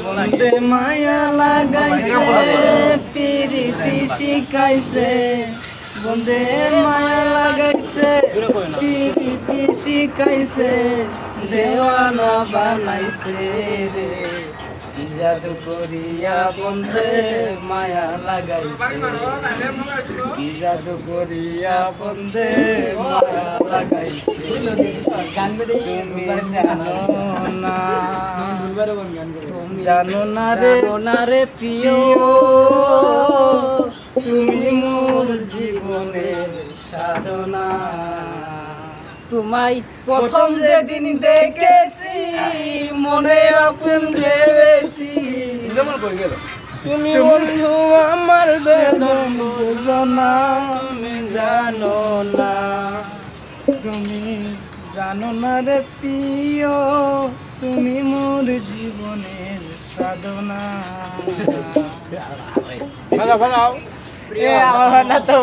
বন্ধে মায়া লাগাইছে পিরিতি শিখাইছে বন্ধে মায়া লাগাইছে পিরিতি শিখাইছে দেওয়ানা বানাইছে রে কি জাদু করিয়া বন্ধে মায়া লাগাইছে কি জাদু করিয়া বন্ধে মায়া লাগাইছে তুমি জানো না জানো না রে প্রিয় তুমি মোর জীবনের সাধনা তোমায় প্রথম যেদিন দেখেছি মনে আপন ভেবেছি তুমি বন্ধু আমার বেদন বুঝো না তুমি জানো না তুমি জানো না রে প্রিয় তুমি মোর জীবনের সাধনা ভালো ভালো আমার না তো